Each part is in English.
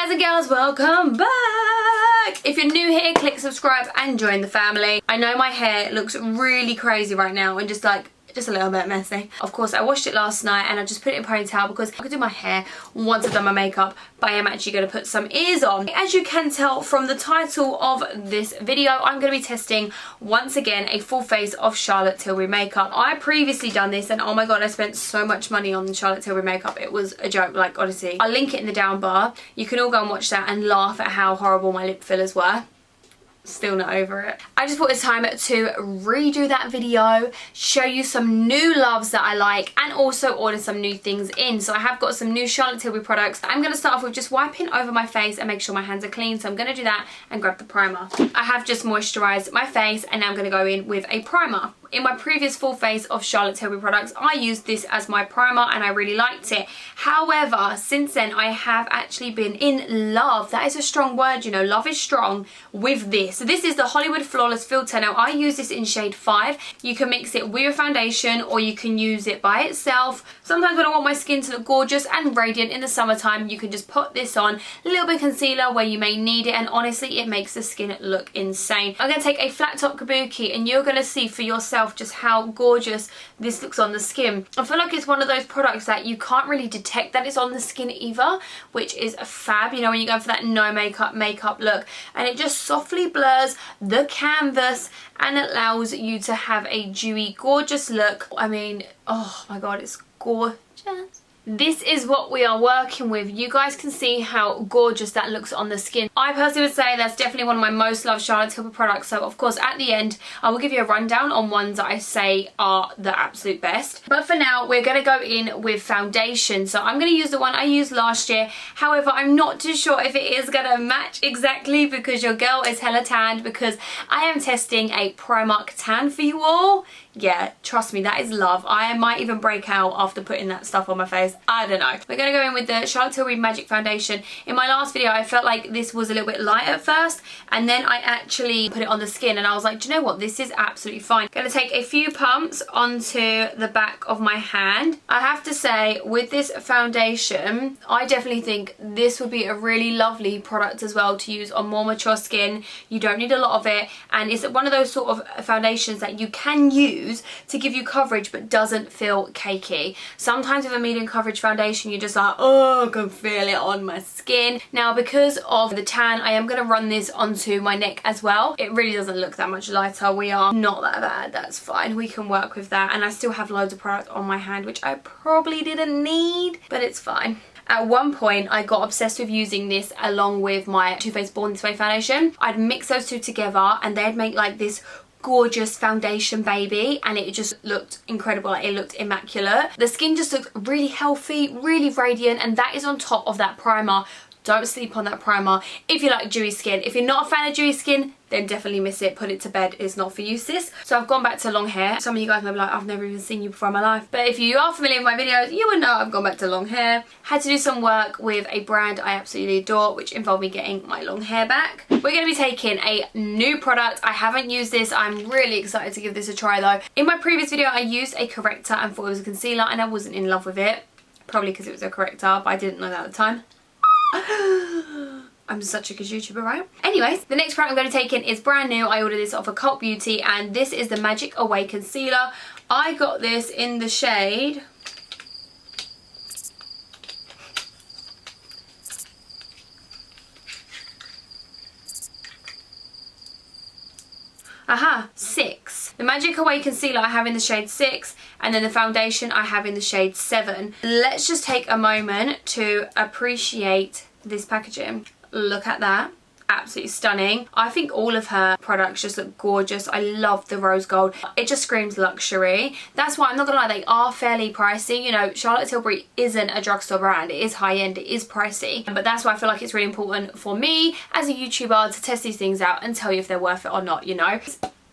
guys and girls, welcome back. If you're new here, click subscribe and join the family. I know my hair looks really crazy right now and just a little bit messy. Of course, I washed it last night and I just put it in ponytail because I could do my hair once I've done my makeup, but I am actually going to put some ears on. As you can tell from the title of this video, I'm going to be testing once again a full face of Charlotte Tilbury makeup. I previously done this and oh my god, I spent so much money on Charlotte Tilbury makeup. It was a joke, like honestly. I'll link it in the down bar. You can all go and watch that and laugh at how horrible my lip fillers were. Still not over it. I just thought it's time to redo that video, show you some new loves that I like, and also order some new things in. So I have got some new Charlotte Tilbury products. I'm going to start off with just wiping over my face and make sure my hands are clean. So I'm going to do that and grab the primer. I have just moisturised my face and now I'm going to go in with a primer. In my previous full face of Charlotte Tilbury products, I used this as my primer and I really liked it. However, since then I have actually been in love, that is a strong word, you know, love is strong, with this. So this is the Hollywood Flawless Filter. Now I use this in shade 5. You can mix it with your foundation or you can use it by itself. Sometimes when I want my skin to look gorgeous and radiant in the summertime, you can just put this on, a little bit of concealer where you may need it, and honestly it makes the skin look insane. I'm going to take a flat top kabuki and you're going to see for yourself just how gorgeous this looks on the skin. I feel like it's one of those products that you can't really detect that it's on the skin either, which is a fab, you know, when you go for that no makeup look, and it just softly blurs the canvas and allows you to have a dewy, gorgeous look. I mean, oh my god, it's gorgeous. This is what we are working with. You guys can see how gorgeous that looks on the skin. I personally would say that's definitely one of my most loved Charlotte Tilbury products. So of course at the end I will give you a rundown on ones that I say are the absolute best. But for now we're going to go in with foundation. So I'm going to use the one I used last year. However, I'm not too sure if it is going to match exactly because your girl is hella tanned, because I am testing a Primark tan for you all. Yeah, trust me, that is love. I might even break out after putting that stuff on my face. I don't know. We're going to go in with the Charlotte Tilbury Magic Foundation. In my last video, I felt like this was a little bit light at first, and then I actually put it on the skin, and I was like, do you know what? This is absolutely fine. Going to take a few pumps onto the back of my hand. I have to say, with this foundation, I definitely think this would be a really lovely product as well to use on more mature skin. You don't need a lot of it, and it's one of those sort of foundations that you can use to give you coverage but doesn't feel cakey. Sometimes with a medium coverage foundation you're just like, oh, I can feel it on my skin. Now because of the tan, I am going to run this onto my neck as well. It really doesn't look that much lighter. We are not that bad, that's fine. We can work with that, and I still have loads of product on my hand which I probably didn't need, but it's fine. At one point, I got obsessed with using this along with my Too Faced Born This Way foundation. I'd mix those two together and they'd make like this gorgeous foundation baby, and it just looked incredible. Like, it looked immaculate. The skin just looked really healthy, really radiant, and that is on top of that primer. Don't sleep on that primer if you like dewy skin. If you're not a fan of dewy skin, then definitely miss it. Put it to bed. It's not for you, sis. So I've gone back to long hair. Some of you guys may be like, I've never even seen you before in my life. But if you are familiar with my videos, you would know I've gone back to long hair. Had to do some work with a brand I absolutely adore, which involved me getting my long hair back. We're going to be taking a new product. I haven't used this. I'm really excited to give this a try though. In my previous video, I used a corrector and thought it was a concealer, and I wasn't in love with it. Probably because it was a corrector, but I didn't know that at the time. I'm such a good YouTuber, right? Anyways, the next product I'm going to take in is brand new. I ordered this off of Cult Beauty, and this is the Magic Away Concealer. I got this in the shade... Aha, 6. The Magic Away Concealer I have in the shade 6, and then the foundation I have in the shade 7. Let's just take a moment to appreciate this packaging. Look at that. Absolutely stunning. I think all of her products just look gorgeous. I love the rose gold. It just screams luxury. That's why I'm not gonna lie, they are fairly pricey. You know, Charlotte Tilbury isn't a drugstore brand. It is high end, it is pricey. But that's why I feel like it's really important for me as a YouTuber to test these things out and tell you if they're worth it or not, you know.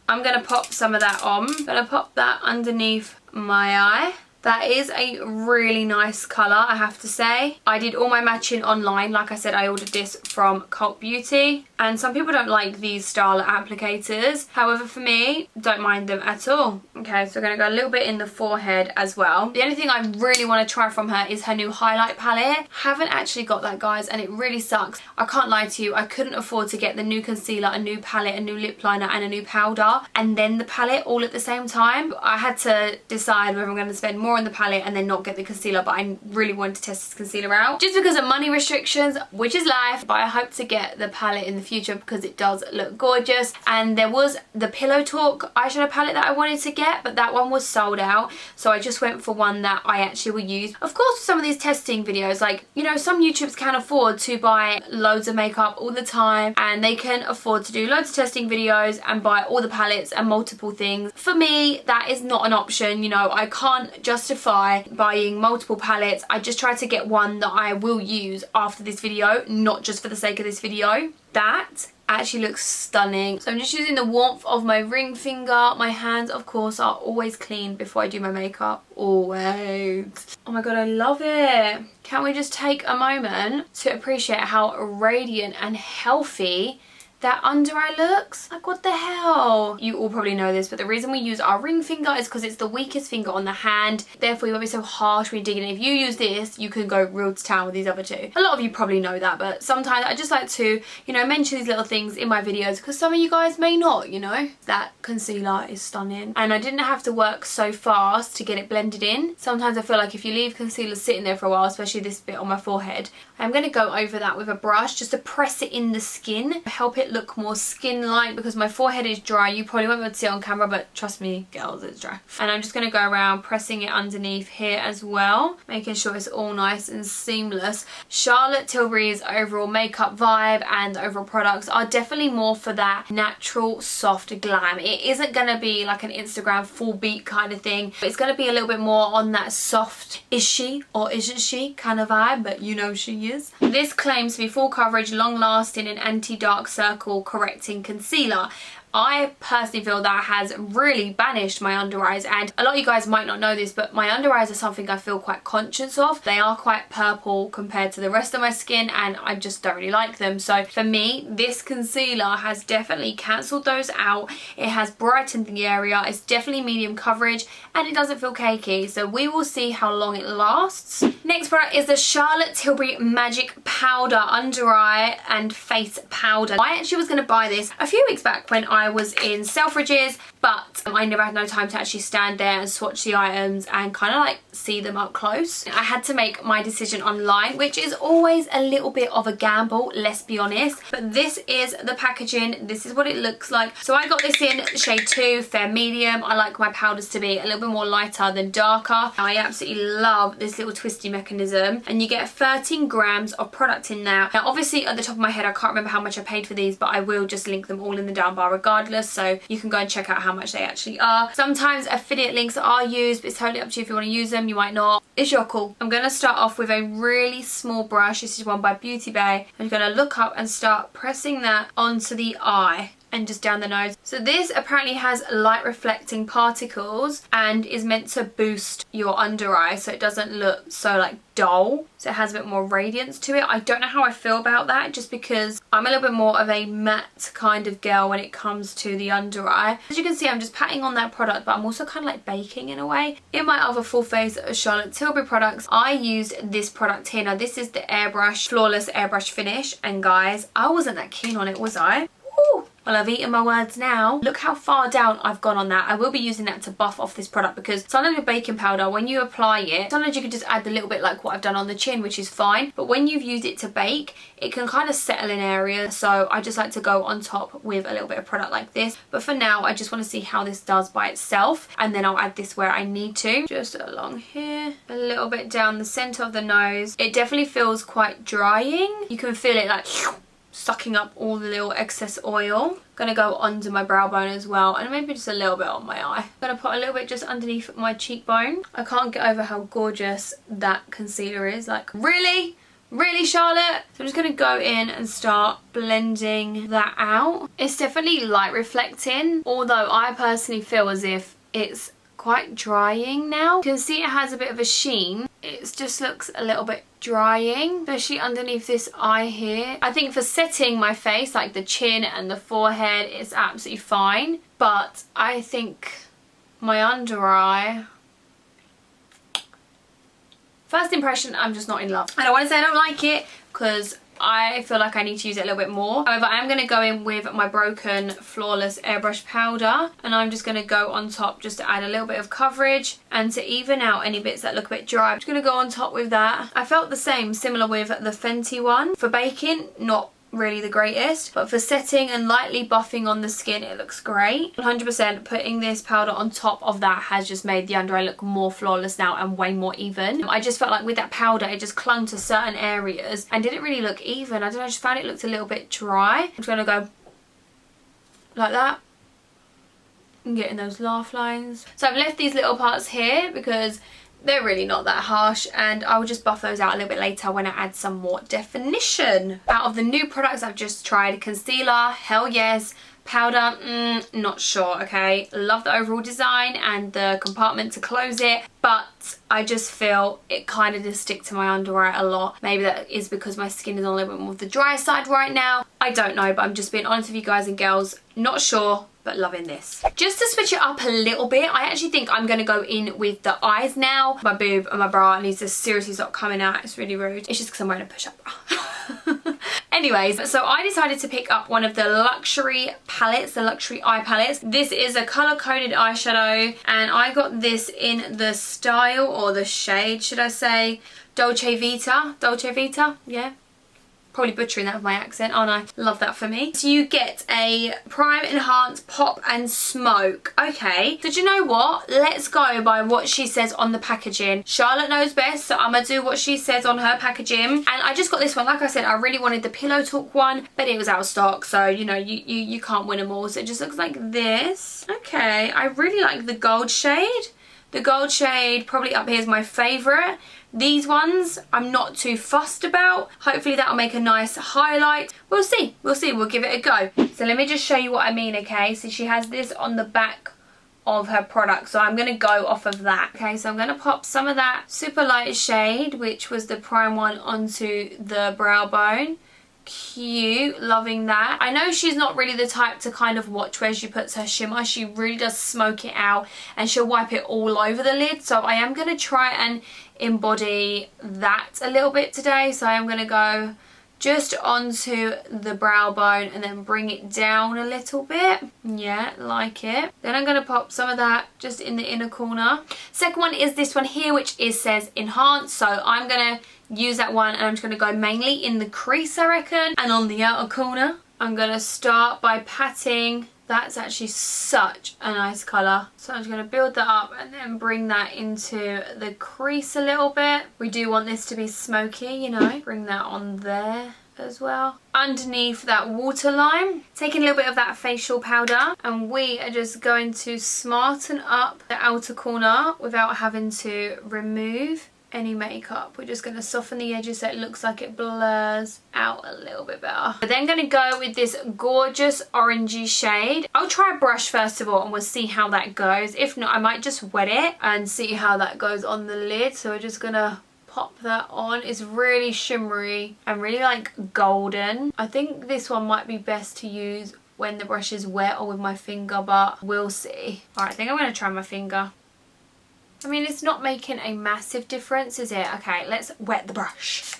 I'm gonna pop some of that on. I'm gonna pop that underneath my eye. That is a really nice colour, I have to say. I did all my matching online. Like I said, I ordered this from Cult Beauty. and some people don't like these style applicators. However, for me, don't mind them at all. Okay, so we're going to go a little bit in the forehead as well. The only thing I really want to try from her is her new highlight palette. Haven't actually got that, guys, and it really sucks. I can't lie to you, I couldn't afford to get the new concealer, a new palette, a new lip liner and a new powder and then the palette all at the same time. I had to decide whether I'm going to spend more on the palette and then not get the concealer, but I really wanted to test this concealer out just because of money restrictions, which is life. But I hope to get the palette in the future because it does look gorgeous. And there was the Pillow Talk eyeshadow palette that I wanted to get, but that one was sold out, so I just went for one that I actually will use. Of course, with some of these testing videos, like, you know, some YouTubers can afford to buy loads of makeup all the time and they can afford to do loads of testing videos and buy all the palettes and multiple things. For me, that is not an option. You know, I can't justify buying multiple palettes. I just try to get one that I will use after this video, not just for the sake of this video. That actually looks stunning. So I'm just using the warmth of my ring finger. My hands, of course, are always clean before I do my makeup. Always. Oh my god, I love it. Can we just take a moment to appreciate how radiant and healthy that under eye looks? Like, what the hell? You all probably know this, but the reason we use our ring finger is because it's the weakest finger on the hand. Therefore, you won't be so harsh when you're digging in. If you use this, you can go real to town with these other two. A lot of you probably know that, but sometimes I just like to, you know, mention these little things in my videos because some of you guys may not, you know. That concealer is stunning. And I didn't have to work so fast to get it blended in. Sometimes I feel like if you leave concealer sitting there for a while, especially this bit on my forehead, I'm going to go over that with a brush just to press it in the skin, help it look more skin-like because my forehead is dry. You probably won't be able to see it on camera, but trust me, girls, it's dry. And I'm just going to go around pressing it underneath here as well, making sure it's all nice and seamless. Charlotte Tilbury's overall makeup vibe and overall products are definitely more for that natural, soft glam. It isn't going to be like an Instagram full beat kind of thing. It's going to be a little bit more on that soft, is she or isn't she kind of vibe, but you know she is. This claims to be full coverage, long lasting and anti-dark circle correcting concealer. I personally feel that has really banished my under eyes, and a lot of you guys might not know this, but my under eyes are something I feel quite conscious of. They are quite purple compared to the rest of my skin and I just don't really like them. So for me, this concealer has definitely cancelled those out. It has brightened the area, it's definitely medium coverage and it doesn't feel cakey. So we will see how long it lasts. Next product is the Charlotte Tilbury Magic Powder Under Eye and Face Powder. I actually was going to buy this a few weeks back when I was in Selfridges, but I never had no time to actually stand there and swatch the items and kind of like see them up close. I had to make my decision online, which is always a little bit of a gamble, let's be honest. But this is the packaging, this is what it looks like. So I got this in shade 2, fair medium. I like my powders to be a little bit more lighter than darker. I absolutely love this little twisty mechanism, and you get 13 grams of product in now. Now obviously at the top of my head I can't remember how much I paid for these, but I will just link them all in the down bar regardless, so you can go and check out how much they actually are. Sometimes affiliate links are used, but it's totally up to you if you want to use them, you might not. It's your call. I'm going to start off with a really small brush. This is one by Beauty Bay. I'm going to look up and start pressing that onto the eye and just down the nose. So this apparently has light reflecting particles and is meant to boost your under eye so it doesn't look so like dull. So it has a bit more radiance to it. I don't know how I feel about that, just because I'm a little bit more of a matte kind of girl when it comes to the under eye. As you can see, I'm just patting on that product, but I'm also kind of like baking in a way. In my other full face Charlotte Tilbury products, I used this product here. Now this is the Airbrush Flawless Airbrush Finish, and guys, I wasn't that keen on it, was I? Ooh. Well, I've eaten my words now. Look how far down I've gone on that. I will be using that to buff off this product, because sometimes with baking powder, when you apply it, sometimes you can just add a little bit like what I've done on the chin, which is fine. But when you've used it to bake, it can kind of settle in areas. So I just like to go on top with a little bit of product like this. But for now, I just want to see how this does by itself. And then I'll add this where I need to. Just along here, a little bit down the center of the nose. It definitely feels quite drying. You can feel it like sucking up all the little excess oil. Gonna go under my brow bone as well, and maybe just a little bit on my eye. Gonna put a little bit just underneath my cheekbone. I can't get over how gorgeous that concealer is. Like, really? Really, Charlotte? So I'm just going to go in and start blending that out. It's definitely light reflecting, although I personally feel as if it's quite drying now. You can see it has a bit of a sheen, it just looks a little bit drying, especially underneath this eye here. I think for setting my face, like the chin and the forehead, it's absolutely fine. But I think my under eye, first impression, I'm just not in love. I don't want to say I don't like it because I feel like I need to use it a little bit more. However, I am going to go in with my Broken Flawless Airbrush Powder, and I'm just going to go on top just to add a little bit of coverage and to even out any bits that look a bit dry. I'm just going to go on top with that. I felt the same, similar with the Fenty one. For baking, not really the greatest, but for setting and lightly buffing on the skin, it looks great. 100% putting this powder on top of that has just made the under eye look more flawless now and way more even. I just felt like with that powder, it just clung to certain areas and didn't really look even. I don't know, I just found it looked a little bit dry. I'm just gonna go like that and getting those laugh lines. So I've left these little parts here because they're really not that harsh, and I will just buff those out a little bit later when I add some more definition. Out of the new products I've just tried, concealer, hell yes. Powder, not sure, okay. Love the overall design and the compartment to close it, but I just feel it kind of does stick to my under eye a lot. Maybe that is because my skin is on a little bit more of the dry side right now. I don't know, but I'm just being honest with you guys and girls. Not sure, but loving this. Just to switch it up a little bit, I actually think I'm going to go in with the eyes now. My boob and my bra needs to seriously stop coming out. It's really rude. It's just because I'm wearing a push-up bra. Anyways, so I decided to pick up one of the luxury palettes, the luxury eye palettes. This is a color-coded eyeshadow, and I got this in the style, or the shade, should I say, Dolce Vita. Dolce Vita, yeah. Probably butchering that with my accent, aren't I? Love that for me. So you get a prime, enhance, pop and smoke. Okay, so do you know what? Let's go by what she says on the packaging. Charlotte knows best, so I'm gonna do what she says on her packaging. And I just got this one. Like I said, I really wanted the Pillow Talk one, but it was out of stock, so you know, you can't win them all. So it just looks like this. Okay, I really like the gold shade. The gold shade probably up here is my favourite. These ones I'm not too fussed about. Hopefully that'll make a nice highlight. We'll see. We'll see. We'll give it a go. So let me just show you what I mean, okay? So she has this on the back of her product, so I'm going to go off of that. Okay, so I'm going to pop some of that super light shade, which was the prime one, onto the brow bone. Cute, loving that. I know she's not really the type to kind of watch where she puts her shimmer. She really does smoke it out and she'll wipe it all over the lid, so I am going to try and embody that a little bit today. So I am going to go just onto the brow bone and then bring it down a little bit. Yeah, like it. Then I'm going to pop some of that just in the inner corner. Second one is this one here, which says enhance, so I'm going to use that one and I'm just going to go mainly in the crease, I reckon, and on the outer corner. I'm going to start by patting. That's actually such a nice colour, so I'm just going to build that up and then bring that into the crease a little bit. We do want this to be smoky, you know. Bring that on there as well. Underneath that waterline, taking a little bit of that facial powder, and we are just going to smarten up the outer corner without having to remove any makeup. We're just going to soften the edges so it looks like it blurs out a little bit better. We're then going to go with this gorgeous orangey shade. I'll try a brush first of all and we'll see how that goes. If not, I might just wet it and see how that goes on the lid. So we're just going to pop that on. It's really shimmery and really like golden. I think this one might be best to use when the brush is wet or with my finger, but we'll see. Alright, I think I'm going to try my finger. I mean, it's not making a massive difference, is it? Okay, let's wet the brush.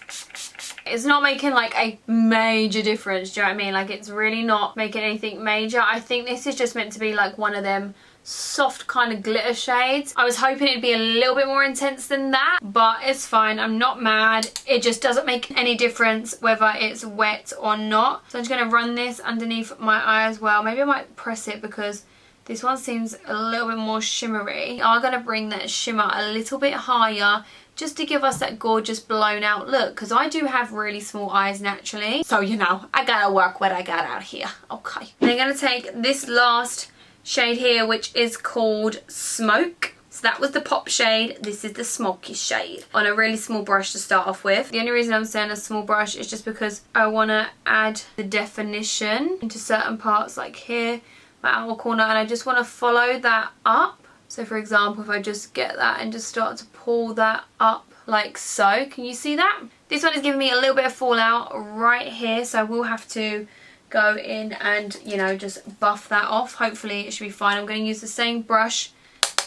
It's not making like a major difference, do you know what I mean? Like, it's really not making anything major. I think this is just meant to be like one of them soft kind of glitter shades. I was hoping it'd be a little bit more intense than that, but it's fine. I'm not mad. It just doesn't make any difference whether it's wet or not. So I'm just going to run this underneath my eye as well. Maybe I might press it because this one seems a little bit more shimmery. I'm going to bring that shimmer a little bit higher just to give us that gorgeous blown out look, because I do have really small eyes naturally. So, you know, I gotta work what I got out here. Okay. Then I'm going to take this last shade here, which is called Smoke. So that was the pop shade. This is the smoky shade on a really small brush to start off with. The only reason I'm saying a small brush is just because I want to add the definition into certain parts, like here, my outer corner, and I just want to follow that up. So for example, if I just get that and just start to pull that up like so. Can you see that? This one is giving me a little bit of fallout right here, so I will have to go in and, you know, just buff that off. Hopefully it should be fine. I'm going to use the same brush,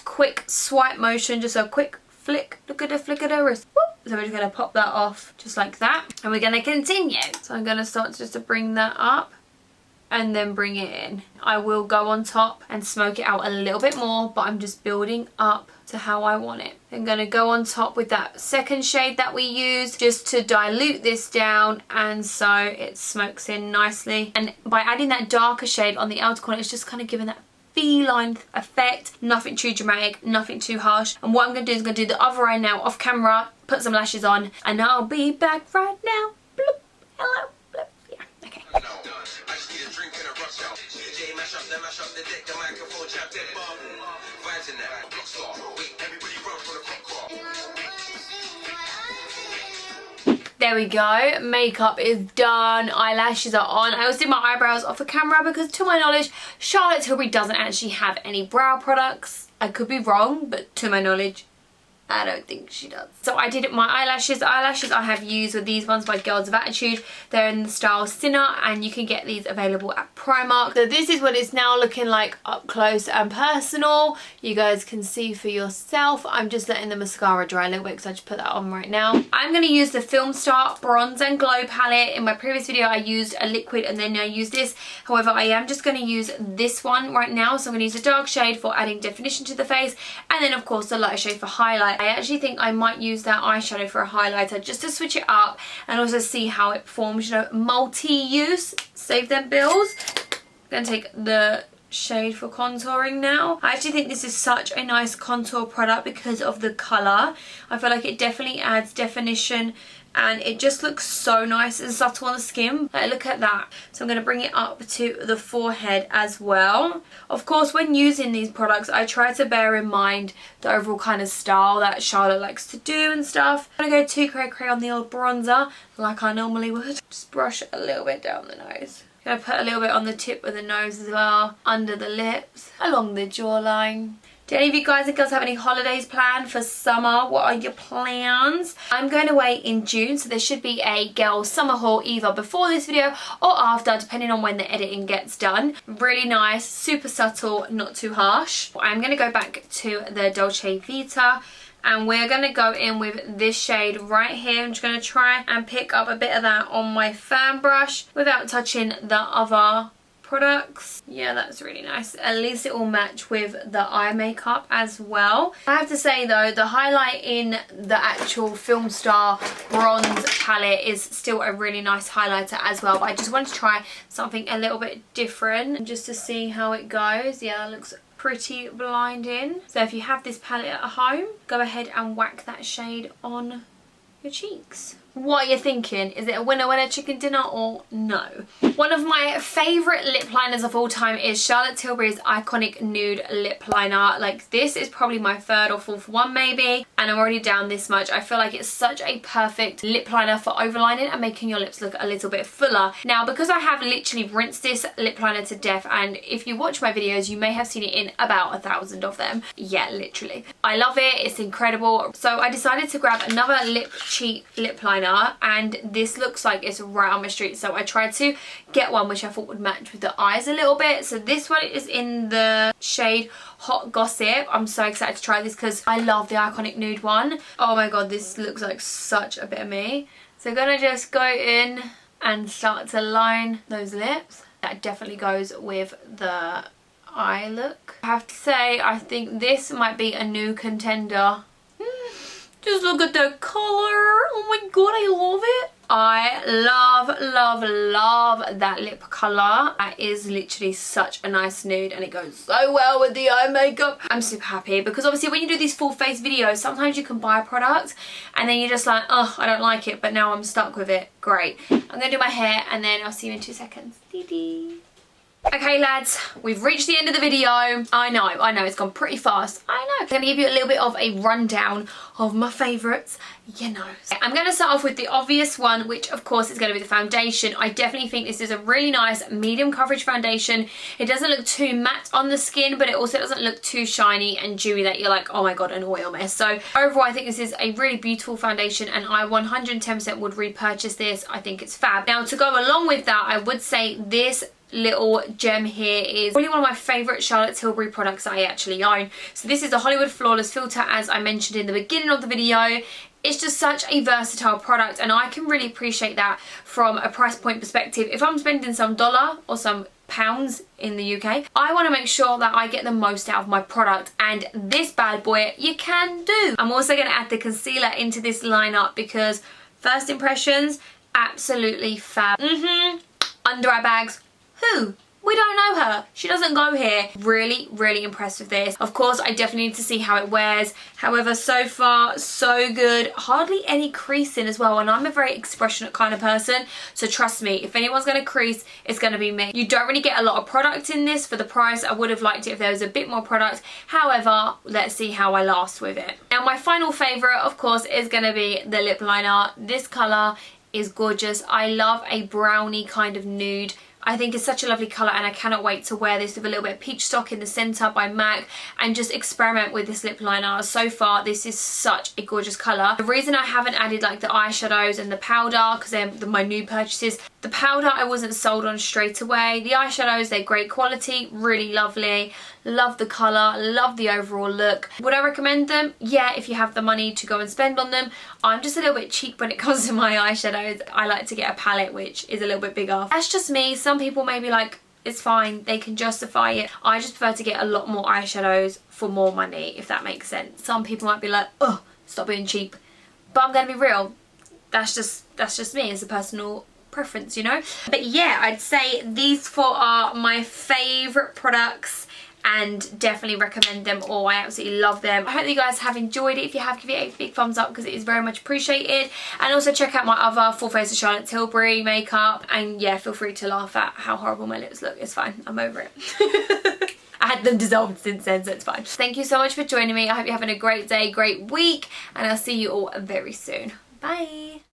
quick swipe motion, just a quick flick, look at the flick of the wrist. Whoop. So we're just going to pop that off just like that, and we're going to continue. So I'm going to start just to bring that up and then bring it in. I will go on top and smoke it out a little bit more, but I'm just building up to how I want it. I'm going to go on top with that second shade that we used just to dilute this down, and so it smokes in nicely. And by adding that darker shade on the outer corner, it's just kind of giving that feline effect. Nothing too dramatic, nothing too harsh. And what I'm going to do is I'm going to do the other eye now off camera, put some lashes on, and I'll be back right now. Bloop. Hello. Bloop. Yeah, okay. There we go, makeup is done, eyelashes are on. I also did my eyebrows off the camera because, to my knowledge, Charlotte Tilbury doesn't actually have any brow products. I could be wrong, but to my knowledge, I don't think she does. So I did my eyelashes. The eyelashes I have used were these ones by Girls of Attitude. They're in the style Sinner, and you can get these available at Primark. So this is what it's now looking like up close and personal. You guys can see for yourself. I'm just letting the mascara dry a little bit because I just put that on right now. I'm going to use the Film Star Bronze and Glow palette. In my previous video I used a liquid and then I used this. However, I am just going to use this one right now. So I'm going to use a dark shade for adding definition to the face, and then of course the lighter shade for highlight. I actually think I might use that eyeshadow for a highlighter just to switch it up and also see how it performs, you know, multi-use, save them bills. I'm going to take the shade for contouring now. I actually think this is such a nice contour product because of the colour. I feel like it definitely adds definition and it just looks so nice and subtle on the skin. Like, look at that. So I'm going to bring it up to the forehead as well. Of course, when using these products, I try to bear in mind the overall kind of style that Charlotte likes to do and stuff. I'm going to go too cray-cray on the old bronzer like I normally would. Just brush a little bit down the nose. I'm going to put a little bit on the tip of the nose as well, under the lips, along the jawline. Do any of you guys and girls have any holidays planned for summer? What are your plans? I'm going away in June, so there should be a girls summer haul either before this video or after, depending on when the editing gets done. Really nice, super subtle, not too harsh. I'm going to go back to the Dolce Vita, and we're going to go in with this shade right here. I'm just going to try and pick up a bit of that on my fan brush without touching the other products. Yeah, that's really nice. At least it will match with the eye makeup as well. I have to say though, the highlight in the actual Film Star Bronze palette is still a really nice highlighter as well, but I just wanted to try something a little bit different just to see how it goes. Yeah, that looks pretty blinding. So if you have this palette at home, go ahead and whack that shade on your cheeks. What are you thinking? Is it a winner chicken dinner or no? One of my favourite lip liners of all time is Charlotte Tilbury's iconic Nude lip liner. Like, this is probably my third or fourth one maybe, and I'm already down this much. I feel like it's such a perfect lip liner for overlining and making your lips look a little bit fuller. Now, because I have literally rinsed this lip liner to death, and if you watch my videos you may have seen it in about 1,000 of them. Yeah, literally. I love it, it's incredible. So I decided to grab another lip cheat lip liner, and this looks like it's right on my street, so I tried to get one which I thought would match with the eyes a little bit. So this one is in the shade Hot Gossip. I'm so excited to try this because I love the iconic Nude one. Oh my god, this looks like such a bit of me. So I'm gonna just go in and start to line those lips. That definitely goes with the eye look. I have to say, I think this might be a new contender. Just look at the colour. Oh my god, I love it. I love that lip colour. That is literally such a nice nude and it goes so well with the eye makeup. I'm super happy because obviously when you do these full face videos, sometimes you can buy a product and then you're just like, oh, I don't like it, but now I'm stuck with it. Great. I'm going to do my hair and then I'll see you in 2 seconds. Dee dee. Okay lads, we've reached the end of the video. I know, it's gone pretty fast. I know. I'm going to give you a little bit of a rundown of my favourites, you know. I'm going to start off with the obvious one, which of course is going to be the foundation. I definitely think this is a really nice medium coverage foundation. It doesn't look too matte on the skin, but it also doesn't look too shiny and dewy that you're like, oh my god, an oil mess. So overall, I think this is a really beautiful foundation and I 110% would repurchase this. I think it's fab. Now to go along with that, I would say this little gem here is really one of my favourite Charlotte Tilbury products I actually own. So this is the Hollywood Flawless Filter, as I mentioned in the beginning of the video. It's just such a versatile product and I can really appreciate that from a price point perspective. If I'm spending some dollar or some pounds in the UK, I want to make sure that I get the most out of my product, and this bad boy you can do. I'm also going to add the concealer into this lineup because first impressions, absolutely fab. Under eye bags, who? We don't know her. She doesn't go here. Really, really impressed with this. Of course, I definitely need to see how it wears. However, so far, so good. Hardly any creasing as well. And I'm a very expressionate kind of person. So trust me, if anyone's going to crease, it's going to be me. You don't really get a lot of product in this for the price. I would have liked it if there was a bit more product. However, let's see how I last with it. Now, my final favourite, of course, is going to be the lip liner. This colour is gorgeous. I love a brownie kind of nude. I think it's such a lovely colour and I cannot wait to wear this with a little bit of peach stock in the centre by MAC and just experiment with this lip liner. So far, this is such a gorgeous colour. The reason I haven't added like the eyeshadows and the powder, because they're my new purchases, the powder I wasn't sold on straight away. The eyeshadows, they're great quality, really lovely. Love the colour, love the overall look. Would I recommend them? Yeah, if you have the money to go and spend on them. I'm just a little bit cheap when it comes to my eyeshadows. I like to get a palette which is a little bit bigger. That's just me. Some people may be like, it's fine, they can justify it. I just prefer to get a lot more eyeshadows for more money, if that makes sense. Some people might be like, oh, stop being cheap. But I'm gonna be real. That's just me as a personal preference, you know? But yeah, I'd say these four are my favourite products and definitely recommend them all. I absolutely love them. I hope that you guys have enjoyed it. If you have, give it a big thumbs up because it is very much appreciated. And also check out my other Full Face of Charlotte Tilbury makeup. And yeah, feel free to laugh at how horrible my lips look. It's fine. I'm over it. I had them dissolved since then, so it's fine. Thank you so much for joining me. I hope you're having a great day, great week. And I'll see you all very soon. Bye.